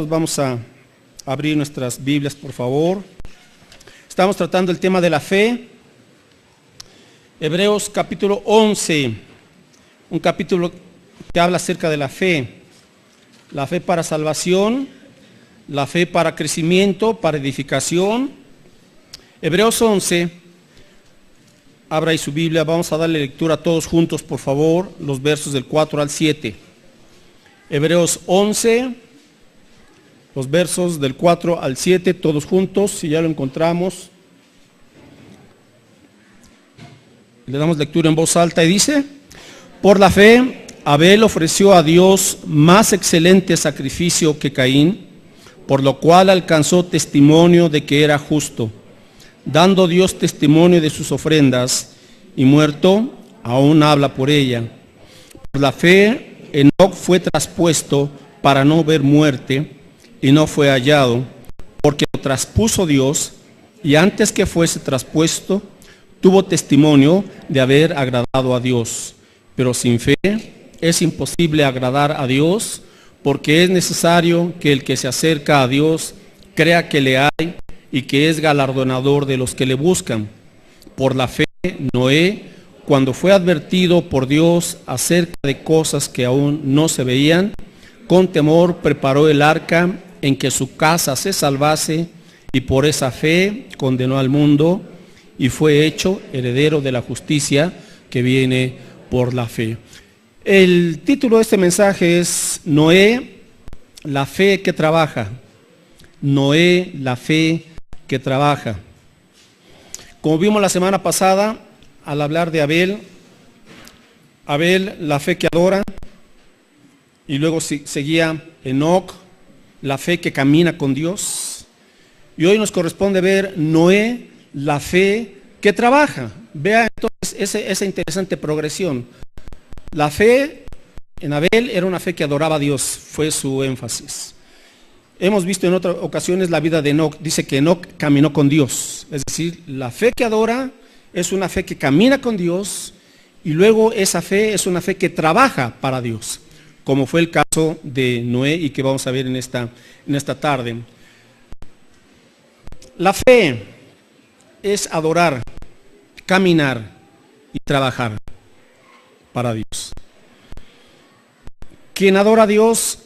Vamos a abrir nuestras Biblias, por favor. Estamos tratando el tema de la fe. Hebreos capítulo 11, un capítulo que habla acerca de la fe. La fe para salvación, la fe para crecimiento, para edificación. Hebreos 11, abra ahí su Biblia, vamos a darle lectura a todos juntos, por favor, los versos del 4 al 7. Hebreos 11, los versos del 4 al 7, todos juntos, si ya lo encontramos. Le damos lectura en voz alta y dice: por la fe, Abel ofreció a Dios más excelente sacrificio que Caín, por lo cual alcanzó testimonio de que era justo, dando Dios testimonio de sus ofrendas, y muerto, aún habla por ella. Por la fe, Enoc fue traspuesto para no ver muerte, y no fue hallado, porque lo traspuso Dios, y antes que fuese traspuesto, tuvo testimonio de haber agradado a Dios. Pero sin fe es imposible agradar a Dios, porque es necesario que el que se acerca a Dios crea que le hay y que es galardonador de los que le buscan. Por la fe, Noé, cuando fue advertido por Dios acerca de cosas que aún no se veían, con temor preparó el arca en que su casa se salvase, y por esa fe condenó al mundo y fue hecho heredero de la justicia que viene por la fe. El título de este mensaje es Noé, la fe que trabaja. Noé, la fe que trabaja. Como vimos la semana pasada, al hablar de Abel, la fe que adora, y luego seguía Enoc, la fe que camina con Dios. Y hoy nos corresponde ver Noé, la fe que trabaja. Vea entonces esa interesante progresión. La fe en Abel era una fe que adoraba a Dios, fue su énfasis. Hemos visto en otras ocasiones la vida de Enoc. Dice que Enoc caminó con Dios. Es decir, la fe que adora es una fe que camina con Dios, y luego esa fe es una fe que trabaja para Dios, como fue el caso de Noé y que vamos a ver en esta tarde. La fe es adorar, caminar y trabajar para Dios. Quien adora a Dios,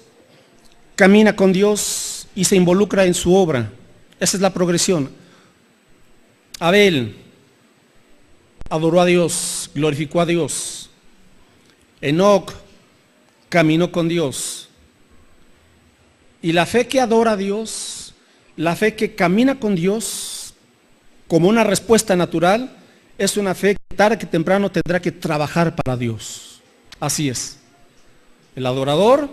camina con Dios y se involucra en su obra. Esa es la progresión. Abel adoró a Dios, glorificó a Dios. Enoc caminó con Dios. Y la fe que adora a Dios, la fe que camina con Dios, como una respuesta natural, es una fe que tarde que temprano tendrá que trabajar para Dios. Así es. El adorador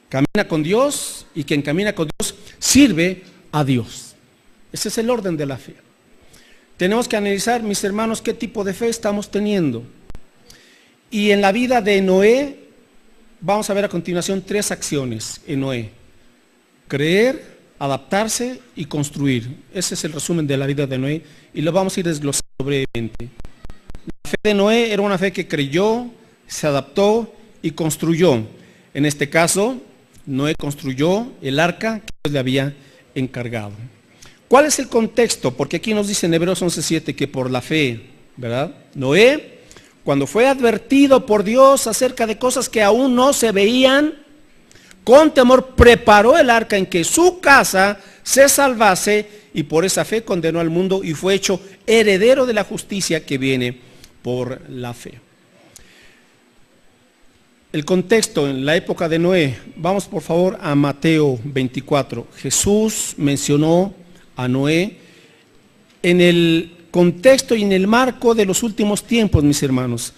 camina con Dios, y quien camina con Dios sirve a Dios. Ese es el orden de la fe. Tenemos que analizar, mis hermanos, qué tipo de fe estamos teniendo. Y en la vida de Noé, vamos a ver a continuación 3 acciones en Noé: creer, adaptarse y construir. Ese es el resumen de la vida de Noé, y lo vamos a ir desglosando brevemente. La fe de Noé era una fe que creyó, se adaptó y construyó. En este caso, Noé construyó el arca que Dios le había encargado. ¿Cuál es el contexto? Porque aquí nos dice en Hebreos 11:7 que por la fe, ¿verdad? Noé, cuando fue advertido por Dios acerca de cosas que aún no se veían, con temor preparó el arca en que su casa se salvase, y por esa fe condenó al mundo y fue hecho heredero de la justicia que viene por la fe. El contexto en la época de Noé. Vamos por favor a Mateo 24. Jesús mencionó a Noé en el contexto y en el marco de los últimos tiempos, mis hermanos.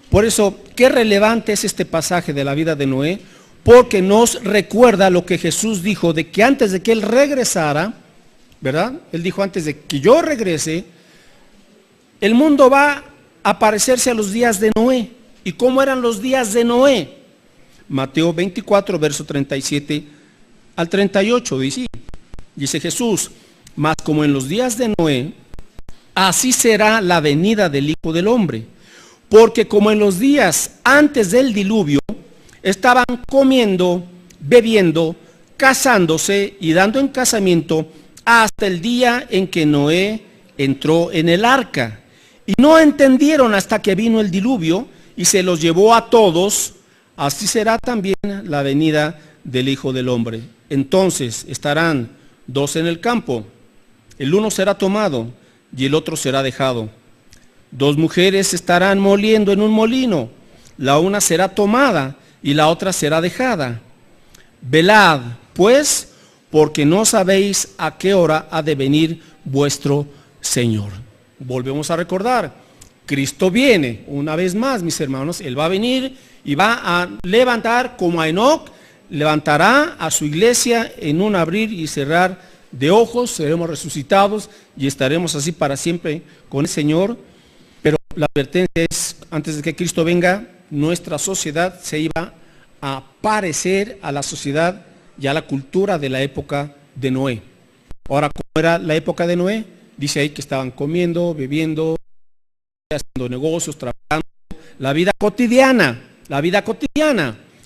Por eso, qué relevante es este pasaje de la vida de Noé, porque nos recuerda lo que Jesús dijo de que antes de que Él regresara, ¿verdad? Él dijo: antes de que yo regrese, el mundo va a parecerse a los días de Noé. ¿Y cómo eran los días de Noé? Mateo 24, verso 37 al 38, dice Jesús: mas como en los días de Noé, así será la venida del Hijo del Hombre. Porque como en los días antes del diluvio, estaban comiendo, bebiendo, casándose y dando en casamiento hasta el día en que Noé entró en el arca. Y no entendieron hasta que vino el diluvio y se los llevó a todos. Así será también la venida del Hijo del Hombre. Entonces estarán dos en el campo, el uno será tomado y el otro será dejado. Dos mujeres estarán moliendo en un molino, la una será tomada y la otra será dejada. Velad, pues, porque no sabéis a qué hora ha de venir vuestro Señor. Volvemos a recordar, Cristo viene una vez más, mis hermanos. Él va a venir y va a levantar, como a Enoc, levantará a su iglesia en un abrir y cerrar de ojos. Seremos resucitados y estaremos así para siempre con el Señor. Pero la advertencia es, antes de que Cristo venga, nuestra sociedad se iba a parecer a la sociedad y a la cultura de la época de Noé. Ahora, ¿cómo era la época de Noé? Dice ahí que estaban comiendo, bebiendo, haciendo negocios, trabajando, la vida cotidiana,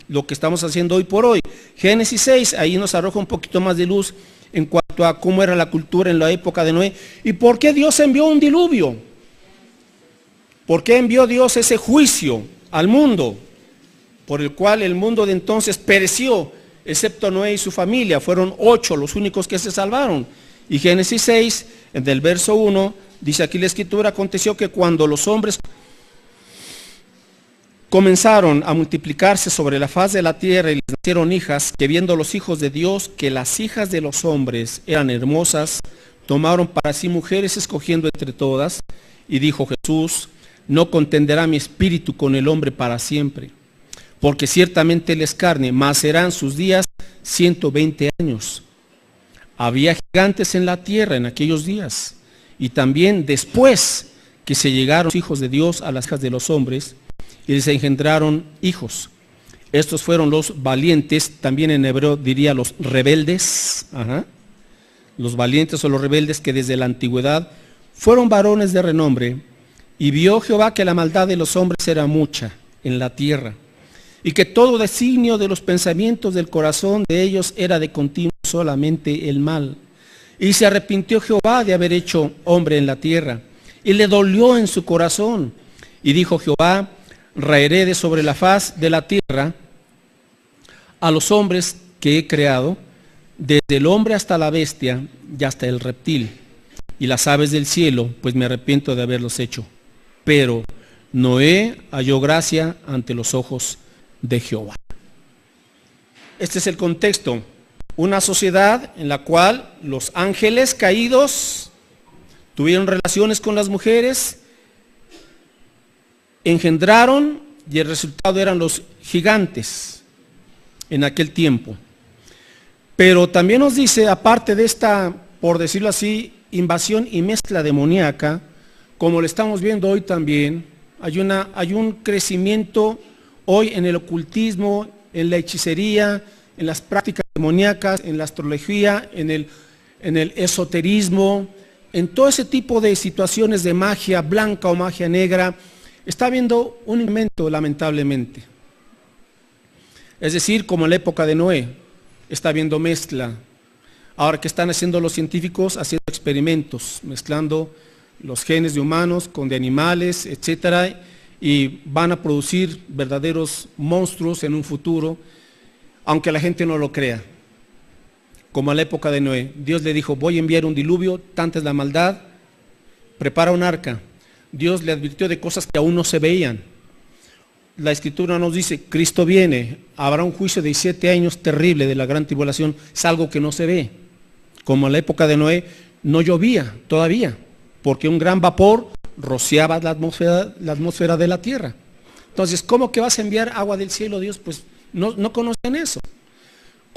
lo que estamos haciendo hoy por hoy. Génesis 6, ahí nos arroja un poquito más de luz en cuanto a cómo era la cultura en la época de Noé. ¿Y por qué Dios envió un diluvio? ¿Por qué envió Dios ese juicio al mundo? Por el cual el mundo de entonces pereció, excepto Noé y su familia. Fueron 8 los únicos que se salvaron. Y Génesis 6, del verso 1, dice aquí la escritura: aconteció que cuando los hombres comenzaron a multiplicarse sobre la faz de la tierra y les nacieron hijas, que viendo los hijos de Dios que las hijas de los hombres eran hermosas, tomaron para sí mujeres escogiendo entre todas. Y dijo Jesús: no contenderá mi espíritu con el hombre para siempre, porque ciertamente él es carne, mas serán sus días 120 años. Había gigantes en la tierra en aquellos días, y también después que se llegaron los hijos de Dios a las hijas de los hombres, y les engendraron hijos. Estos fueron los valientes, también en hebreo diría los rebeldes, los valientes o los rebeldes, que desde la antigüedad fueron varones de renombre. Y vio Jehová que la maldad de los hombres era mucha en la tierra, y que todo designio de los pensamientos del corazón de ellos era de continuo solamente el mal. Y se arrepintió Jehová de haber hecho hombre en la tierra, y le dolió en su corazón. Y dijo Jehová: raeré de sobre la faz de la tierra a los hombres que he creado, desde el hombre hasta la bestia y hasta el reptil, y las aves del cielo, pues me arrepiento de haberlos hecho. Pero Noé halló gracia ante los ojos de Jehová. Este es el contexto. Una sociedad en la cual los ángeles caídos tuvieron relaciones con las mujeres, engendraron, y el resultado eran los gigantes en aquel tiempo. Pero también nos dice, aparte de esta, por decirlo así, invasión y mezcla demoníaca, como lo estamos viendo hoy también, hay un crecimiento hoy en el ocultismo, en la hechicería, en las prácticas demoníacas, en la astrología, en el esoterismo, en todo ese tipo de situaciones de magia blanca o magia negra. Está habiendo un incremento, lamentablemente. Es decir, como en la época de Noé, está habiendo mezcla. Ahora, ¿qué están haciendo los científicos? Haciendo experimentos, mezclando los genes de humanos con de animales, etcétera, y van a producir verdaderos monstruos en un futuro, aunque la gente no lo crea. Como en la época de Noé, Dios le dijo: voy a enviar un diluvio, tanta es la maldad, prepara un arca. Dios le advirtió de cosas que aún no se veían. La escritura nos dice: Cristo viene, habrá un juicio de 7 años terrible de la gran tribulación. Es algo que no se ve. Como en la época de Noé, no llovía todavía, porque un gran vapor rociaba la atmósfera de la tierra. Entonces, ¿cómo que vas a enviar agua del cielo, Dios? Pues no conocen eso.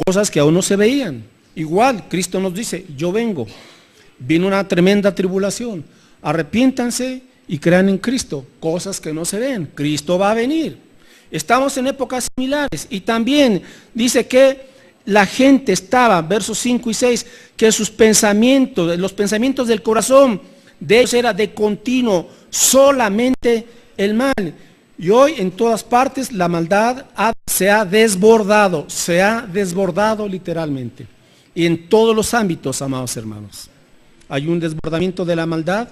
Cosas que aún no se veían. Igual, Cristo nos dice: yo vengo. Vino una tremenda tribulación. Arrepiéntanse y crean en Cristo. Cosas que no se ven. Cristo va a venir. Estamos en épocas similares. Y también dice que la gente estaba, versos 5 y 6, que sus pensamientos, los pensamientos del corazón de ellos era de continuo solamente el mal. Y hoy en todas partes la maldad ha se ha desbordado literalmente. Y en todos los ámbitos, amados hermanos. Hay un desbordamiento de la maldad,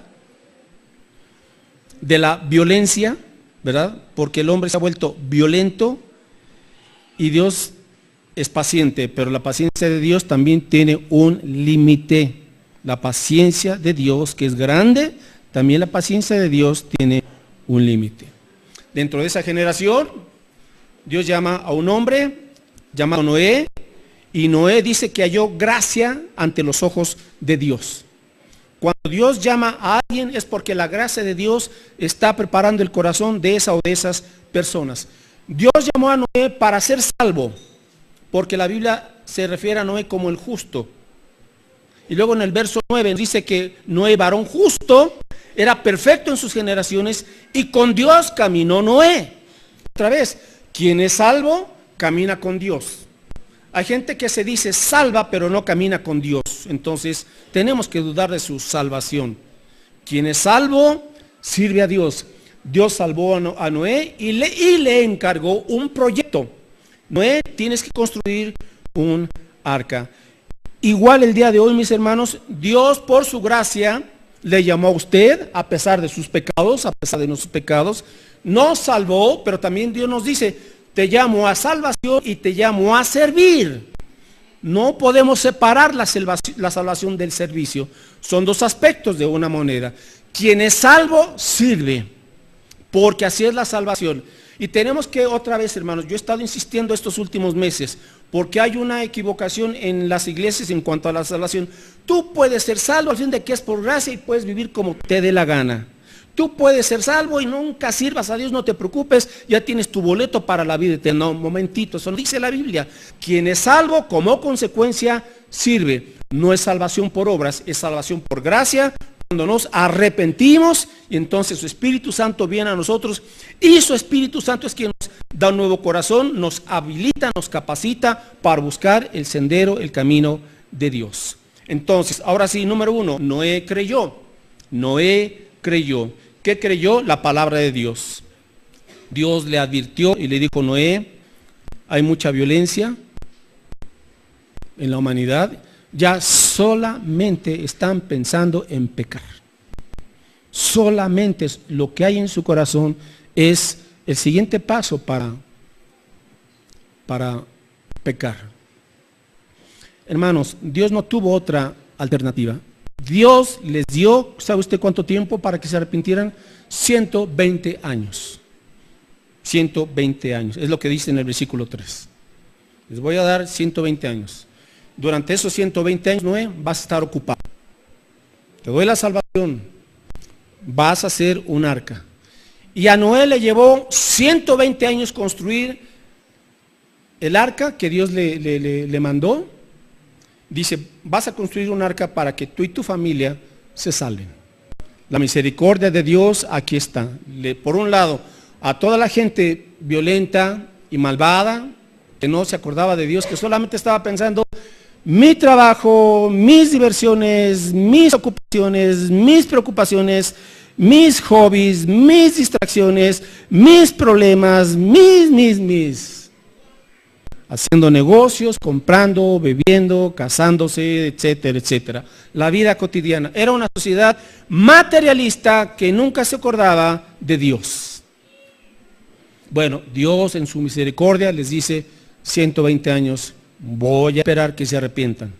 de la violencia, ¿verdad? Porque el hombre se ha vuelto violento y Dios es paciente, pero la paciencia de Dios también tiene un límite. La paciencia de Dios, que es grande, también la paciencia de Dios tiene un límite. Dentro de esa generación, Dios llama a un hombre llamado Noé, y Noé dice que halló gracia ante los ojos de Dios. Cuando Dios llama a alguien es porque la gracia de Dios está preparando el corazón de esa o de esas personas. Dios llamó a Noé para ser salvo, porque la Biblia se refiere a Noé como el justo. Y luego en el verso 9 dice que Noé, varón justo, era perfecto en sus generaciones y con Dios caminó Noé. Otra vez, quien es salvo, camina con Dios. Hay gente que se dice salva, pero no camina con Dios. Entonces, tenemos que dudar de su salvación. Quien es salvo, sirve a Dios. Dios salvó a Noé y le encargó un proyecto. Noé, tienes que construir un arca. Igual el día de hoy, mis hermanos, Dios por su gracia le llamó a usted, a pesar de sus pecados, a pesar de nuestros pecados, nos salvó, pero también Dios nos dice, te llamo a salvación y te llamo a servir. No podemos separar la salvación del servicio. Son dos aspectos de una moneda. Quien es salvo, sirve, porque así es la salvación. Y tenemos que, otra vez, hermanos, yo he estado insistiendo estos últimos meses, porque hay una equivocación en las iglesias en cuanto a la salvación. Tú puedes ser salvo al fin de que es por gracia y puedes vivir como te dé la gana. Tú puedes ser salvo y nunca sirvas a Dios, no te preocupes, ya tienes tu boleto para la vida eterna. No, momentito, eso no dice la Biblia. Quien es salvo, como consecuencia, sirve. No es salvación por obras, es salvación por gracia, cuando nos arrepentimos y entonces su Espíritu Santo viene a nosotros y su Espíritu Santo es quien nos da un nuevo corazón, nos habilita, nos capacita para buscar el sendero, el camino de Dios. Entonces, ahora sí, número 1, Noé creyó. Noé creyó. ¿Qué creyó? La palabra de Dios. Dios le advirtió y le dijo, Noé, hay mucha violencia en la humanidad, ya solamente están pensando en pecar. Solamente lo que hay en su corazón es el siguiente paso para pecar. Hermanos, Dios no tuvo otra alternativa. Dios les dio, ¿sabe usted cuánto tiempo para que se arrepintieran? 120 años. 120 años, es lo que dice en el versículo 3. Les voy a dar 120 años. Durante esos 120 años, Noé, vas a estar ocupado. Te doy la salvación. Vas a hacer un arca. Y a Noé le llevó 120 años construir el arca que Dios le mandó. Dice, vas a construir un arca para que tú y tu familia se salven. La misericordia de Dios aquí está. Por un lado, a toda la gente violenta y malvada, que no se acordaba de Dios, que solamente estaba pensando, mi trabajo, mis diversiones, mis ocupaciones, mis preocupaciones, mis hobbies, mis distracciones, mis problemas, mis. Haciendo negocios, comprando, bebiendo, casándose, etcétera, etcétera. La vida cotidiana. Era una sociedad materialista que nunca se acordaba de Dios. Bueno, Dios en su misericordia les dice, 120 años, voy a esperar que se arrepientan.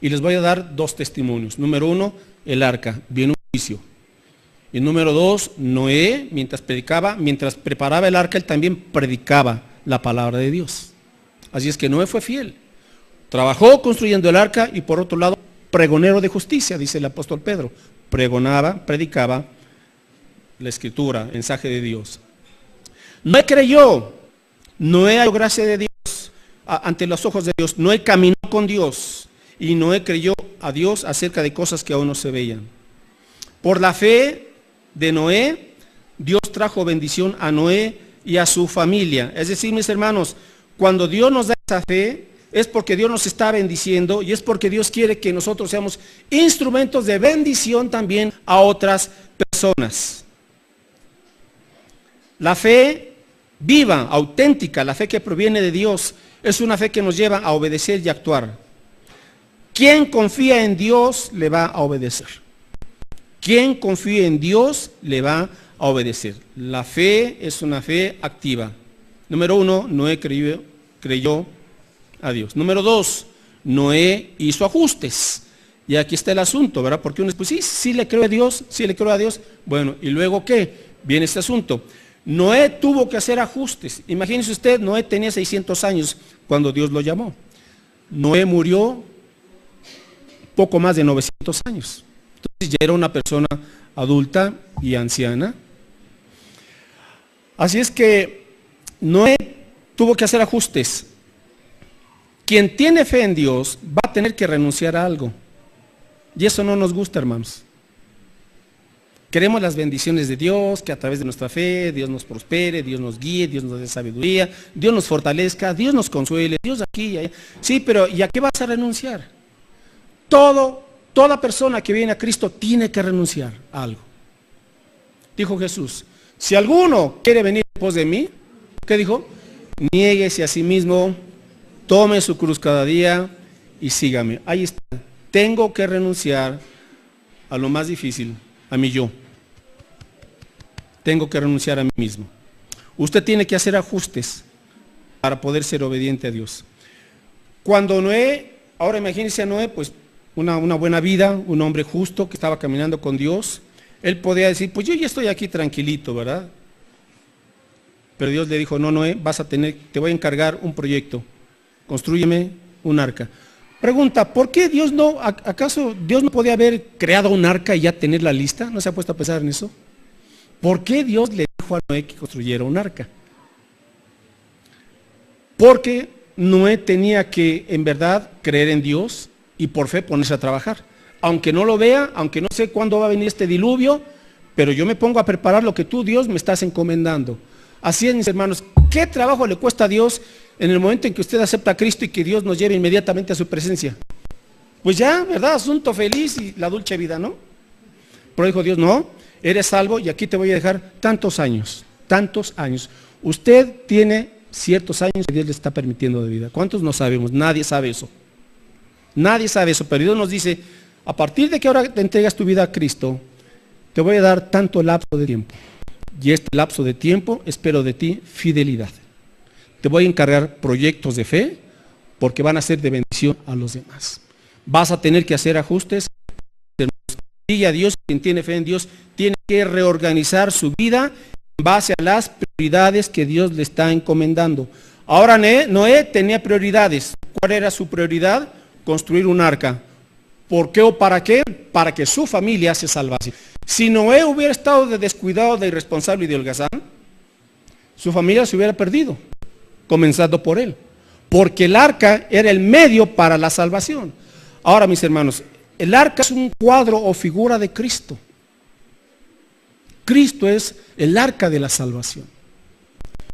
Y les voy a dar 2 testimonios. Número 1, el arca, viene un juicio. Y número 2, Noé, mientras preparaba el arca, él también predicaba la palabra de Dios. Así es que Noé fue fiel. Trabajó construyendo el arca y por otro lado, pregonero de justicia, dice el apóstol Pedro. Pregonaba, predicaba la escritura, mensaje de Dios. Noé creyó. Noé halló gracia de Dios ante los ojos de Dios. Noé caminó con Dios y Noé creyó a Dios acerca de cosas que aún no se veían. Por la fe de Noé, Dios trajo bendición a Noé y a su familia. Es decir, mis hermanos, cuando Dios nos da esa fe, es porque Dios nos está bendiciendo y es porque Dios quiere que nosotros seamos instrumentos de bendición también a otras personas. La fe viva, auténtica, la fe que proviene de Dios, es una fe que nos lleva a obedecer y actuar. Quien confía en Dios le va a obedecer. Quien confía en Dios le va a obedecer. La fe es una fe activa. Número 1, Noé creyó a Dios. Número 2, Noé hizo ajustes. Y aquí está el asunto, ¿verdad? Porque uno dice, pues sí le creo a Dios, sí le creo a Dios. Bueno, ¿y luego qué? Viene este asunto. Noé tuvo que hacer ajustes. Imagínese usted, Noé tenía 600 años cuando Dios lo llamó. Noé murió poco más de 900 años. Entonces ya era una persona adulta y anciana. Así es que Noé tuvo que hacer ajustes. Quien tiene fe en Dios va a tener que renunciar a algo. Y eso no nos gusta, hermanos. Queremos las bendiciones de Dios, que a través de nuestra fe Dios nos prospere, Dios nos guíe, Dios nos dé sabiduría, Dios nos fortalezca, Dios nos consuele, Dios aquí y allá. Sí, pero ¿y a qué vas a renunciar? Toda persona que viene a Cristo tiene que renunciar a algo. Dijo Jesús, si alguno quiere venir después de mí, ¿qué dijo? Niéguese a sí mismo, tome su cruz cada día y sígame. Ahí está. Tengo que renunciar a lo más difícil, a mi yo. Tengo que renunciar a mí mismo. Usted tiene que hacer ajustes para poder ser obediente a Dios. Cuando Noé, ahora imagínense a Noé, pues una buena vida, un hombre justo que estaba caminando con Dios, él podía decir, pues yo ya estoy aquí tranquilito, ¿verdad? Pero Dios le dijo, no, Noé, te voy a encargar un proyecto, constrúyeme un arca. Pregunta, ¿por qué acaso Dios no podía haber creado un arca y ya tenerla lista? ¿No se ha puesto a pensar en eso? ¿Por qué Dios le dijo a Noé que construyera un arca? Porque Noé tenía que, en verdad, creer en Dios y por fe ponerse a trabajar. Aunque no lo vea, aunque no sé cuándo va a venir este diluvio, pero yo me pongo a preparar lo que tú, Dios, me estás encomendando. Así es, mis hermanos, ¿qué trabajo le cuesta a Dios en el momento en que usted acepta a Cristo y que Dios nos lleve inmediatamente a su presencia? Pues ya, ¿verdad? Asunto feliz y la dulce vida, ¿no? Pero dijo Dios, no, eres salvo y aquí te voy a dejar tantos años. Usted tiene ciertos años que Dios le está permitiendo de vida. ¿Cuántos no sabemos? Nadie sabe eso. Nadie sabe eso, pero Dios nos dice, a partir de que ahora te entregas tu vida a Cristo, te voy a dar tanto lapso de tiempo. Y este lapso de tiempo espero de ti fidelidad. Te voy a encargar proyectos de fe porque van a ser de bendición a los demás. Vas a tener que hacer ajustes. Sigue a Dios, quien tiene fe en Dios tiene que reorganizar su vida en base a las prioridades que Dios le está encomendando. Ahora Noé tenía prioridades. ¿Cuál era su prioridad? Construir un arca. ¿Por qué o para qué? Para que su familia se salvase. Si Noé hubiera estado de descuidado, de irresponsable y de holgazán, su familia se hubiera perdido, comenzando por él. Porque el arca era el medio para la salvación. Ahora, mis hermanos, el arca es un cuadro o figura de Cristo. Cristo es el arca de la salvación.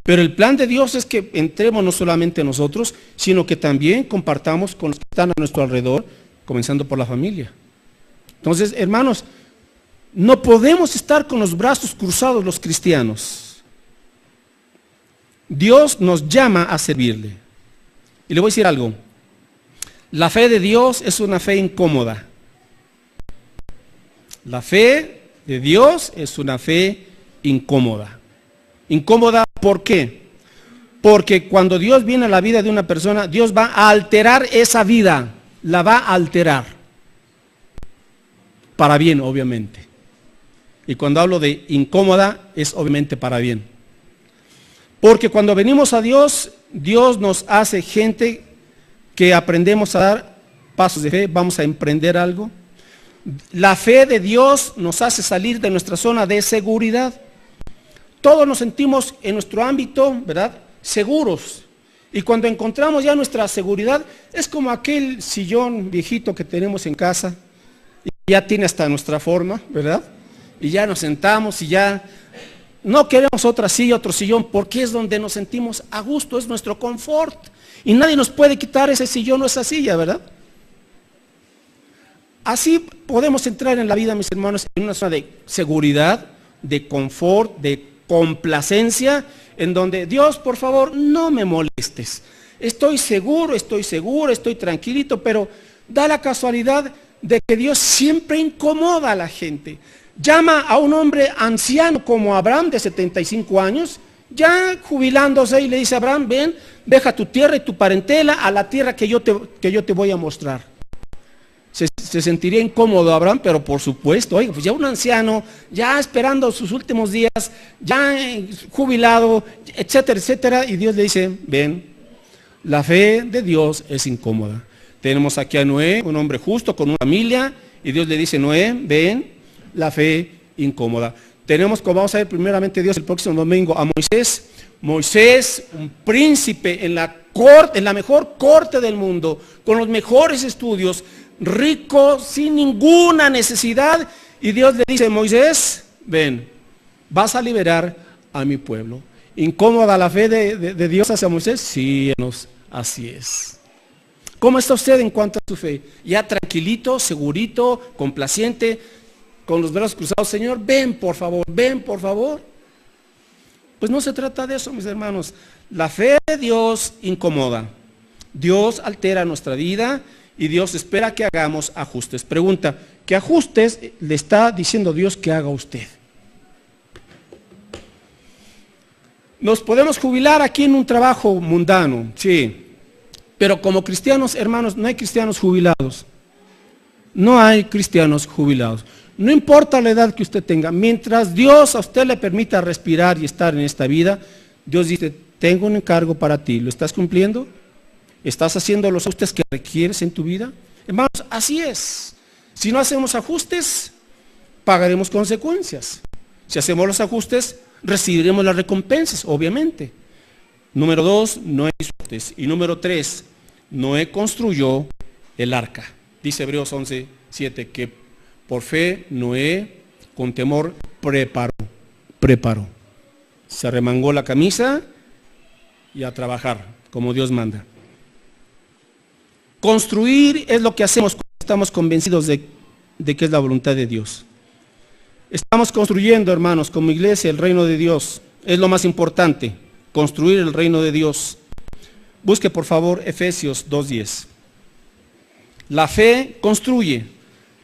Pero el plan de Dios es que entremos no solamente nosotros, sino que también compartamos con los que están a nuestro alrededor, comenzando por la familia. Entonces, hermanos, no podemos estar con los brazos cruzados los cristianos. Dios nos llama a servirle. Y le voy a decir algo. La fe de Dios es una fe incómoda. La fe de Dios es una fe incómoda. Incómoda, ¿por qué? Porque cuando Dios viene a la vida de una persona, Dios va a alterar esa vida. La va a alterar. Para bien, obviamente. Y cuando hablo de incómoda, es obviamente para bien. Porque cuando venimos a Dios, Dios nos hace gente que aprendemos a dar pasos de fe, vamos a emprender algo. La fe de Dios nos hace salir de nuestra zona de seguridad. Todos nos sentimos en nuestro ámbito, ¿verdad?, seguros. Y cuando encontramos ya nuestra seguridad, es como aquel sillón viejito que tenemos en casa, y ya tiene hasta nuestra forma, ¿verdad? Y ya nos sentamos y ya no queremos otra silla, otro sillón, porque es donde nos sentimos a gusto, es nuestro confort. Y nadie nos puede quitar ese sillón o esa silla, ¿verdad? Así podemos entrar en la vida, mis hermanos, en una zona de seguridad, de confort, de complacencia, en donde Dios, por favor, no me molestes. Estoy seguro, estoy tranquilito, pero da la casualidad de que Dios siempre incomoda a la gente. Llama a un hombre anciano como Abraham de 75 años, ya jubilándose, y le dice: Abraham, ven, deja tu tierra y tu parentela a la tierra que yo te voy a mostrar. Se sentiría incómodo Abraham, pero por supuesto, oiga, pues ya un anciano, ya esperando sus últimos días, ya jubilado, etcétera, etcétera, y Dios le dice: ven. La fe de Dios es incómoda. Tenemos aquí a Noé, un hombre justo con una familia, y Dios le dice: Noé, ven. La fe incómoda. Tenemos, como vamos a ver primeramente Dios el próximo domingo, a Moisés, un príncipe en la corte, en la mejor corte del mundo, con los mejores estudios, rico, sin ninguna necesidad, y Dios le dice: Moisés, ven, vas a liberar a mi pueblo. ¿Incómoda la fe de Dios hacia Moisés? Sí, así es. ¿Cómo está usted en cuanto a su fe? ¿Ya tranquilito, segurito, complaciente, con los brazos cruzados? Señor, ven por favor, ven por favor. Pues no se trata de eso, mis hermanos. La fe de Dios incomoda. Dios altera nuestra vida y Dios espera que hagamos ajustes. Pregunta: ¿qué ajustes le está diciendo Dios que haga usted? Nos podemos jubilar aquí en un trabajo mundano, sí, pero como cristianos, hermanos, no hay cristianos jubilados. No hay cristianos jubilados. No importa la edad que usted tenga, mientras Dios a usted le permita respirar y estar en esta vida, Dios dice: tengo un encargo para ti. ¿Lo estás cumpliendo? ¿Estás haciendo los ajustes que requieres en tu vida? Hermanos, así es. Si no hacemos ajustes, pagaremos consecuencias. Si hacemos los ajustes, recibiremos las recompensas, obviamente. Número 2, Noé hizo ajustes. Y número 3, Noé construyó el arca. Dice Hebreos 11:7 que por fe Noé con temor preparó. Se arremangó la camisa y a trabajar como Dios manda. Construir es lo que hacemos cuando estamos convencidos de que es la voluntad de Dios. Estamos construyendo, hermanos, como iglesia, el reino de Dios. Es lo más importante, construir el reino de Dios. Busque por favor Efesios 2:10. La fe construye,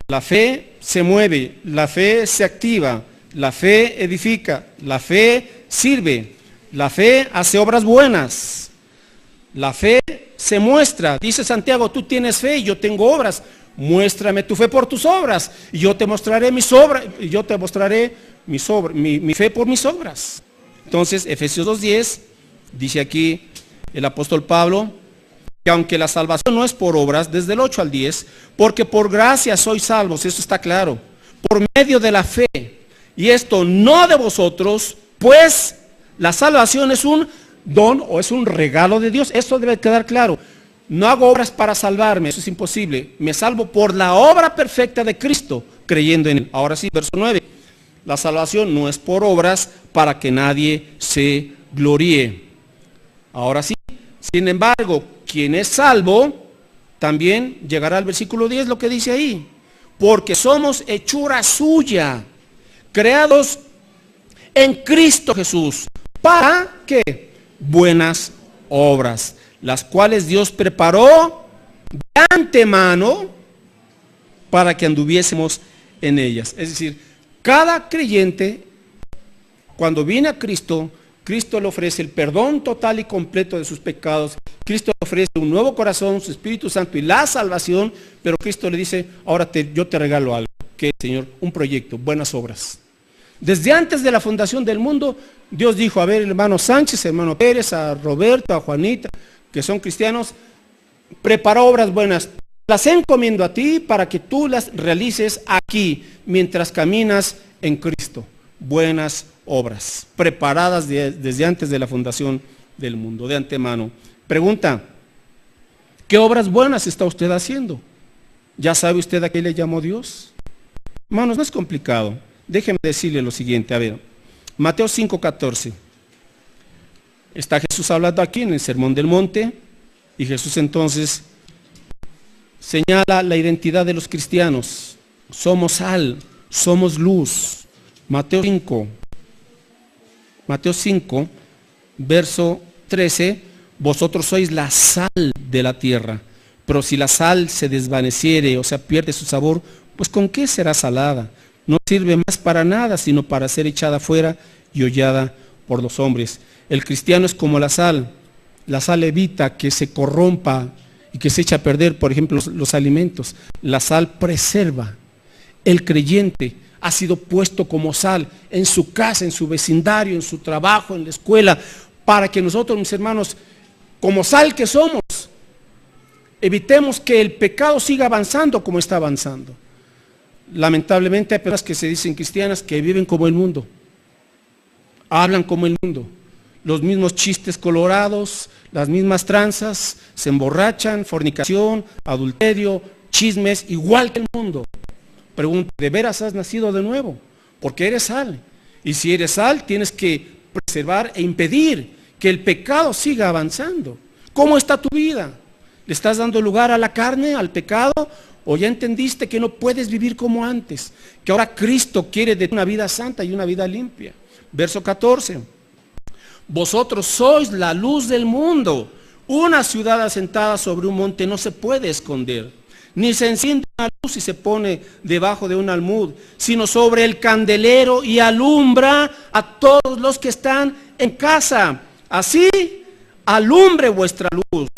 la fe se mueve, la fe se activa, la fe edifica, la fe sirve, la fe hace obras buenas, la fe se muestra. Dice Santiago: tú tienes fe y yo tengo obras. Muéstrame tu fe por tus obras y yo te mostraré mis obras, y yo te mostraré mi fe por mis obras. Entonces, Efesios 2:10 dice aquí el apóstol Pablo que aunque la salvación no es por obras, desde el 8 al 10, porque por gracia sois salvos, eso está claro, por medio de la fe, y esto no de vosotros, pues la salvación es un don o es un regalo de Dios. Esto debe quedar claro. No hago obras para salvarme, eso es imposible. Me salvo por la obra perfecta de Cristo, creyendo en Él. Ahora sí, verso 9. La salvación no es por obras para que nadie se gloríe. Ahora sí, sin embargo, quien es salvo, también llegará al versículo 10 lo que dice ahí. Porque somos hechura suya, creados en Cristo Jesús. ¿Para qué? Buenas obras, las cuales Dios preparó de antemano para que anduviésemos en ellas. Es decir, cada creyente, cuando viene a Cristo, Cristo le ofrece el perdón total y completo de sus pecados. Cristo le ofrece un nuevo corazón, su Espíritu Santo y la salvación, pero Cristo le dice: ahora yo te regalo algo. ¿Qué, Señor? Un proyecto, buenas obras. Desde antes de la fundación del mundo, Dios dijo: a ver, hermano Sánchez, hermano Pérez, a Roberto, a Juanita, que son cristianos, prepara obras buenas, las encomiendo a ti para que tú las realices aquí, mientras caminas en Cristo. Buenas obras, preparadas desde antes de la fundación del mundo, de antemano. Pregunta: ¿qué obras buenas está usted haciendo? ¿Ya sabe usted a qué le llamó Dios? Hermanos, no es complicado. Déjeme decirle lo siguiente, a ver, Mateo 5:14. Está Jesús hablando aquí en el Sermón del Monte, y Jesús entonces señala la identidad de los cristianos. Somos sal, somos luz. Mateo 5. Mateo 5, verso 13, vosotros sois la sal de la tierra, pero si la sal se desvaneciere, o sea, pierde su sabor, pues ¿con qué será salada? No sirve más para nada, sino para ser echada fuera y hollada por los hombres. El cristiano es como la sal evita que se corrompa y que se eche a perder, por ejemplo, los alimentos. La sal preserva. El creyente ha sido puesto como sal en su casa, en su vecindario, en su trabajo, en la escuela, para que nosotros, mis hermanos, como sal que somos, evitemos que el pecado siga avanzando como está avanzando. Lamentablemente hay personas que se dicen cristianas que viven como el mundo, hablan como el mundo, los mismos chistes colorados, las mismas tranzas, se emborrachan, fornicación, adulterio, chismes, igual que el mundo. Pregunta, ¿de veras has nacido de nuevo? Porque eres sal. Y si eres sal, tienes que preservar e impedir que el pecado siga avanzando. ¿Cómo está tu vida? ¿Le estás dando lugar a la carne, al pecado? ¿O ya entendiste que no puedes vivir como antes? Que ahora Cristo quiere de ti una vida santa y una vida limpia. Verso 14. Vosotros sois la luz del mundo. Una ciudad asentada sobre un monte no se puede esconder, ni se enciende una luz y se pone debajo de un almud, sino sobre el candelero y alumbra a todos los que están en casa. Así alumbre vuestra luz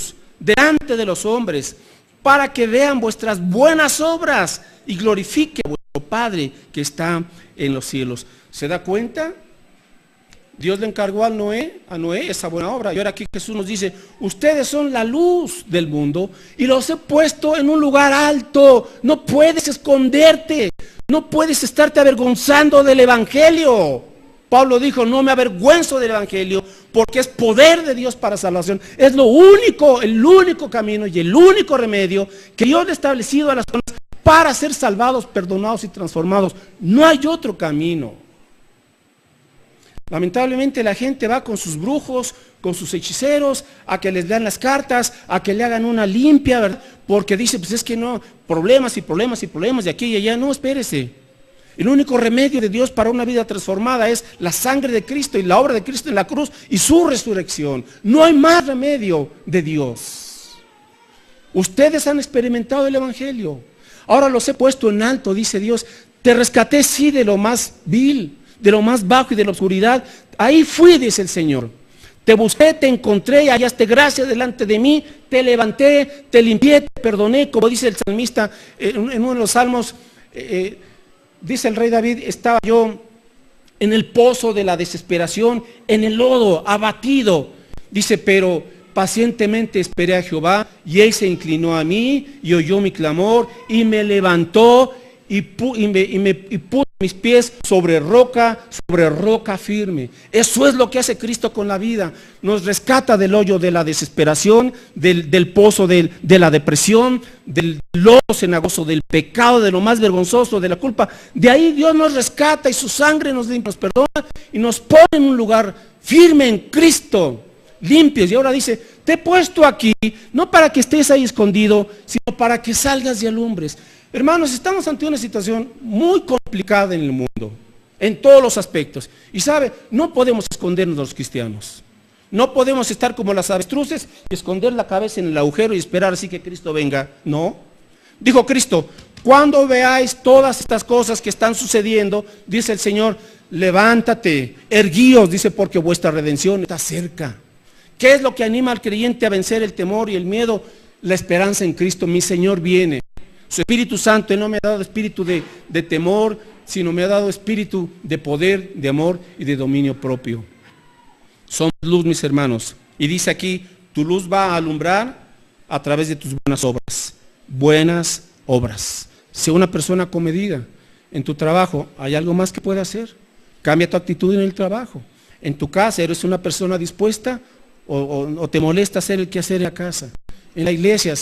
delante de los hombres, para que vean vuestras buenas obras y glorifique a vuestro Padre que está en los cielos. ¿Se da cuenta? Dios le encargó a Noé esa buena obra. Y ahora aquí Jesús nos dice, ustedes son la luz del mundo y los he puesto en un lugar alto. No puedes esconderte, no puedes estarte avergonzando del Evangelio. Pablo dijo, no me avergüenzo del Evangelio porque es poder de Dios para salvación. Es lo único, el único camino y el único remedio que Dios le ha establecido a las personas para ser salvados, perdonados y transformados. No hay otro camino. Lamentablemente la gente va con sus brujos, con sus hechiceros, a que les lean las cartas, a que le hagan una limpia, ¿verdad? Porque dice, pues es que no, problemas y problemas y problemas de aquí y allá. No, espérese. El único remedio de Dios para una vida transformada es la sangre de Cristo y la obra de Cristo en la cruz y su resurrección. No hay más remedio de Dios. Ustedes han experimentado el Evangelio. Ahora los he puesto en alto, dice Dios. Te rescaté, sí, de lo más vil, de lo más bajo y de la oscuridad. Ahí fui, dice el Señor. Te busqué, te encontré y hallaste gracia delante de mí. Te levanté, te limpié, te perdoné. Como dice el salmista en uno de los salmos, dice el rey David, estaba yo en el pozo de la desesperación, en el lodo, abatido. Dice, pero pacientemente esperé a Jehová y él se inclinó a mí y oyó mi clamor y me levantó y puso mis pies sobre roca firme. Eso es lo que hace Cristo con la vida. Nos rescata del hoyo de la desesperación, del pozo de la depresión, del lodo cenagoso, del pecado, de lo más vergonzoso, de la culpa. De ahí Dios nos rescata y su sangre nos perdona y nos pone en un lugar firme en Cristo, limpios. Y ahora dice, te he puesto aquí, no para que estés ahí escondido, sino para que salgas y alumbres. Hermanos, estamos ante una situación muy complicada en el mundo, en todos los aspectos. Y sabe, no podemos escondernos los cristianos. No podemos estar como las avestruces y esconder la cabeza en el agujero y esperar así que Cristo venga. No. Dijo Cristo, cuando veáis todas estas cosas que están sucediendo, dice el Señor, levántate, erguíos, dice, porque vuestra redención está cerca. ¿Qué es lo que anima al creyente a vencer el temor y el miedo? La esperanza en Cristo. Mi Señor viene. Su Espíritu Santo, Él no me ha dado espíritu de temor, sino me ha dado espíritu de poder, de amor y de dominio propio. Somos luz, mis hermanos. Y dice aquí, tu luz va a alumbrar a través de tus buenas obras. Buenas obras. Sé una persona comedida. En tu trabajo, ¿hay algo más que pueda hacer? Cambia tu actitud en el trabajo. En tu casa, ¿eres una persona dispuesta o te molesta hacer el quehacer en la casa? En la iglesia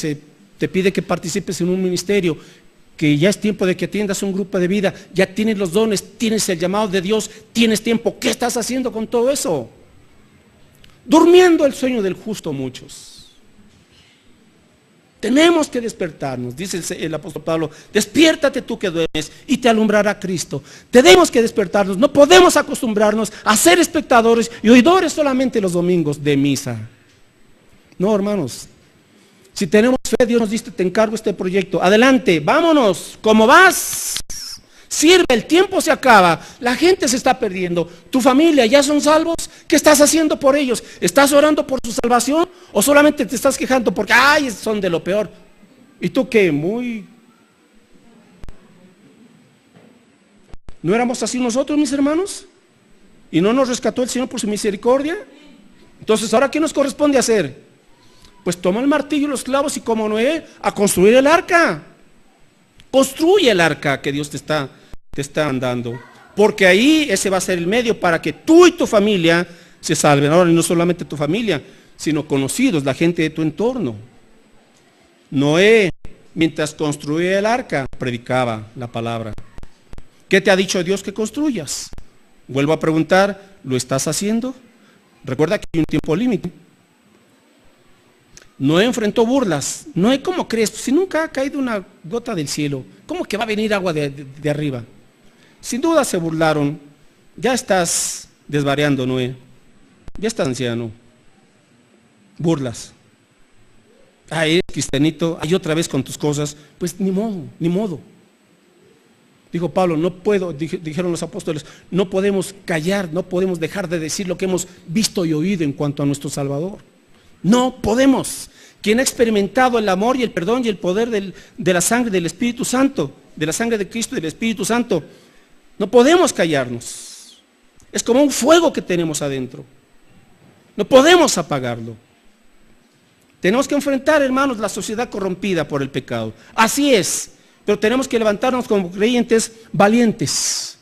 te pide que participes en un ministerio, que ya es tiempo de que atiendas un grupo de vida, ya tienes los dones, tienes el llamado de Dios, tienes tiempo. ¿Qué estás haciendo con todo eso? Durmiendo el sueño del justo muchos. Tenemos que despertarnos, dice el apóstol Pablo, despiértate tú que duermes y te alumbrará Cristo. Tenemos que despertarnos, no podemos acostumbrarnos a ser espectadores y oidores solamente los domingos de misa. No, hermanos, si tenemos fe, Dios nos dice, te encargo este proyecto, adelante, vámonos, ¿cómo vas? Sirve, el tiempo se acaba, la gente se está perdiendo, tu familia ya son salvos, ¿qué estás haciendo por ellos? ¿Estás orando por su salvación o solamente te estás quejando porque ay, son de lo peor? ¿Y tú qué? ¿No éramos así nosotros, mis hermanos? ¿Y no nos rescató el Señor por su misericordia? Entonces, ¿ahora qué nos corresponde hacer? Pues toma el martillo y los clavos y como Noé, a construir el arca. Construye el arca que Dios te está dando. Porque ahí ese va a ser el medio para que tú y tu familia se salven. Ahora, no solamente tu familia, sino conocidos, la gente de tu entorno. Noé, mientras construía el arca, predicaba la palabra. ¿Qué te ha dicho Dios que construyas? Vuelvo a preguntar, ¿lo estás haciendo? Recuerda que hay un tiempo límite. Noé enfrentó burlas. Noé, ¿cómo crees? Si nunca ha caído una gota del cielo, ¿cómo que va a venir agua de arriba? Sin duda se burlaron. Ya estás desvariando, Noé. Ya estás anciano. Burlas. Ay, eres cristianito, ay, otra vez con tus cosas. Pues ni modo. Dijo Pablo, no puedo, dijeron los apóstoles, no podemos callar, no podemos dejar de decir lo que hemos visto y oído en cuanto a nuestro Salvador. No podemos. Quien ha experimentado el amor y el perdón y el poder de la sangre del Espíritu Santo, de la sangre de Cristo y del Espíritu Santo, no podemos callarnos. Es como un fuego que tenemos adentro. No podemos apagarlo. Tenemos que enfrentar, hermanos, la sociedad corrompida por el pecado. Así es. Pero tenemos que levantarnos como creyentes valientes.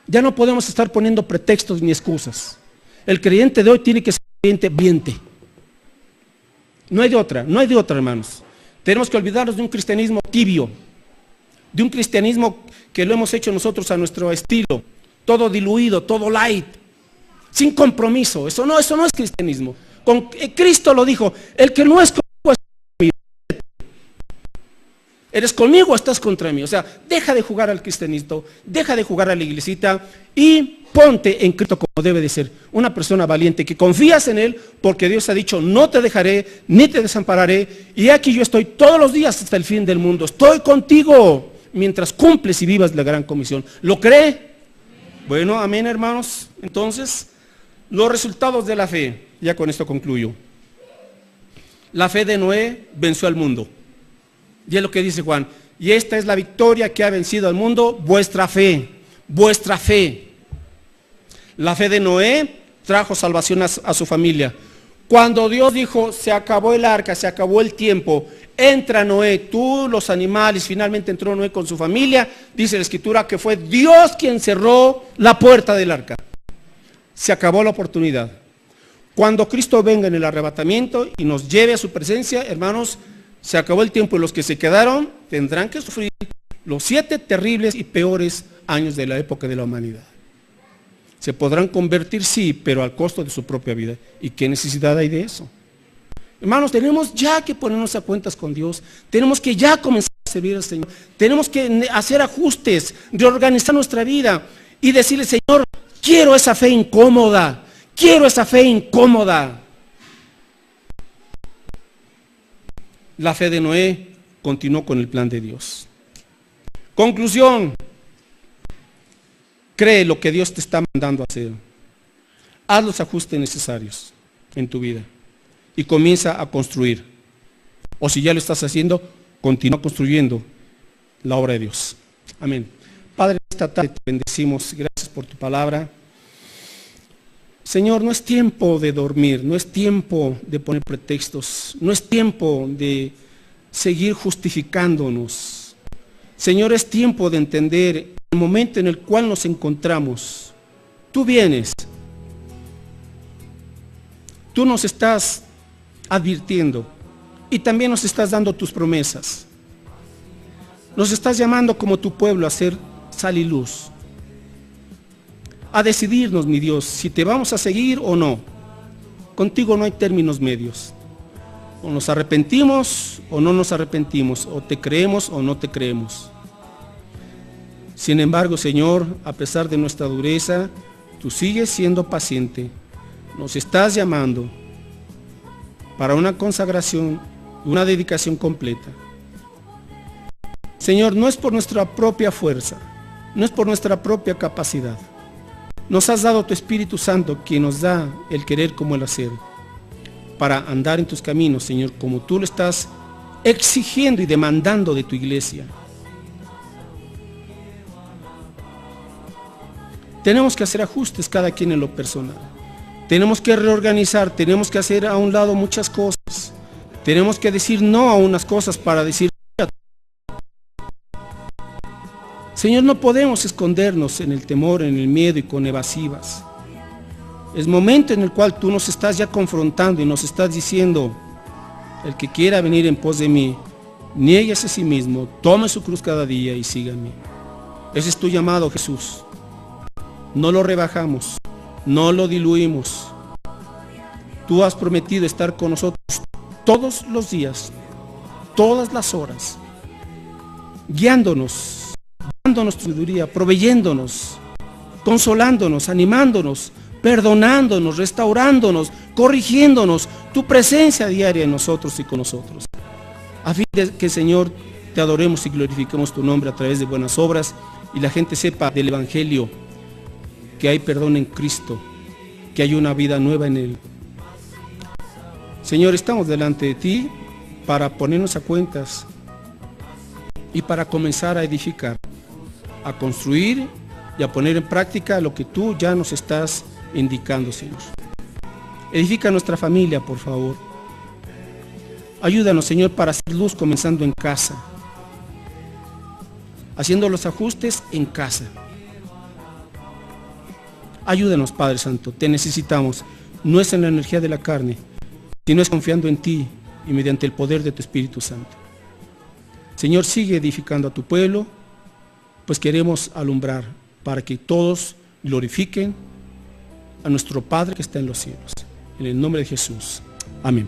Ya no podemos estar poniendo pretextos ni excusas. El creyente de hoy tiene que ser creyente viente. No hay de otra, hermanos. Tenemos que olvidarnos de un cristianismo tibio, de un cristianismo que lo hemos hecho nosotros a nuestro estilo, todo diluido, todo light, sin compromiso. Eso no es cristianismo. Cristo lo dijo, el que no es conmigo es conmigo. Eres conmigo o estás contra mí. O sea, deja de jugar al cristianismo, deja de jugar a la iglesita y ponte en Cristo como debe de ser. Una persona valiente que confías en Él porque Dios ha dicho, no te dejaré ni te desampararé. Y aquí yo estoy todos los días hasta el fin del mundo. Estoy contigo mientras cumples y vivas la gran comisión. ¿Lo cree? Bueno, amén, hermanos. Entonces, los resultados de la fe. Ya con esto concluyo. La fe de Noé venció al mundo. Y es lo que dice Juan. Y esta es la victoria que ha vencido al mundo, vuestra fe. Vuestra fe. La fe de Noé trajo salvación a su familia. Cuando Dios dijo, se acabó el arca, se acabó el tiempo, entra Noé, tú, los animales, finalmente entró Noé con su familia, dice la Escritura que fue Dios quien cerró la puerta del arca. Se acabó la oportunidad. Cuando Cristo venga en el arrebatamiento y nos lleve a su presencia, hermanos, se acabó el tiempo y los que se quedaron tendrán que sufrir los 7 terribles y peores años de la época de la humanidad. Se podrán convertir, sí, pero al costo de su propia vida. ¿Y qué necesidad hay de eso? Hermanos, tenemos ya que ponernos a cuentas con Dios. Tenemos que ya comenzar a servir al Señor. Tenemos que hacer ajustes, reorganizar nuestra vida y decirle, Señor, quiero esa fe incómoda. Quiero esa fe incómoda. La fe de Noé continuó con el plan de Dios. Conclusión. Cree lo que Dios te está mandando a hacer. Haz los ajustes necesarios en tu vida y comienza a construir. O si ya lo estás haciendo, continúa construyendo la obra de Dios. Amén. Padre, esta tarde te bendecimos. Gracias por tu palabra. Señor, no es tiempo de dormir, no es tiempo de poner pretextos, no es tiempo de seguir justificándonos. Señor, es tiempo de entender el momento en el cual nos encontramos. Tú vienes, tú nos estás advirtiendo y también nos estás dando tus promesas. Nos estás llamando como tu pueblo a ser sal y luz. A decidirnos, mi Dios, si te vamos a seguir o no. Contigo no hay términos medios. O nos arrepentimos o no nos arrepentimos, o te creemos o no te creemos. Sin embargo, Señor, a pesar de nuestra dureza, tú sigues siendo paciente. Nos estás llamando para una consagración, una dedicación completa. Señor, no es por nuestra propia fuerza, no es por nuestra propia capacidad. Nos has dado tu Espíritu Santo, quien nos da el querer como el hacer, para andar en tus caminos, Señor, como tú lo estás exigiendo y demandando de tu iglesia. Tenemos que hacer ajustes cada quien en lo personal. Tenemos que reorganizar, tenemos que hacer a un lado muchas cosas. Tenemos que decir no a unas cosas para decir sí a... Señor, no podemos escondernos en el temor, en el miedo y con evasivas. Es momento en el cual tú nos estás ya confrontando y nos estás diciendo: el que quiera venir en pos de mí, niéguese a sí mismo, tome su cruz cada día y sígame. Ese es tu llamado, Jesús. No lo rebajamos, no lo diluimos. Tú has prometido estar con nosotros todos los días, todas las horas, guiándonos, dándonos tu sabiduría, proveyéndonos, consolándonos, animándonos, perdonándonos, restaurándonos, corrigiéndonos, tu presencia diaria en nosotros y con nosotros. A fin de que, Señor, te adoremos y glorifiquemos tu nombre a través de buenas obras y la gente sepa del Evangelio que hay perdón en Cristo, que hay una vida nueva en Él. Señor, estamos delante de ti para ponernos a cuentas y para comenzar a edificar, a construir y a poner en práctica lo que tú ya nos estás indicando, Señor. Edifica nuestra familia, por favor. Ayúdanos, Señor, para hacer luz comenzando en casa, haciendo los ajustes en casa. Ayúdanos, Padre Santo, te necesitamos. No es en la energía de la carne, sino es confiando en ti y mediante el poder de tu Espíritu Santo. Señor, sigue edificando a tu pueblo, pues queremos alumbrar para que todos glorifiquen a nuestro Padre que está en los cielos. En el nombre de Jesús. Amén.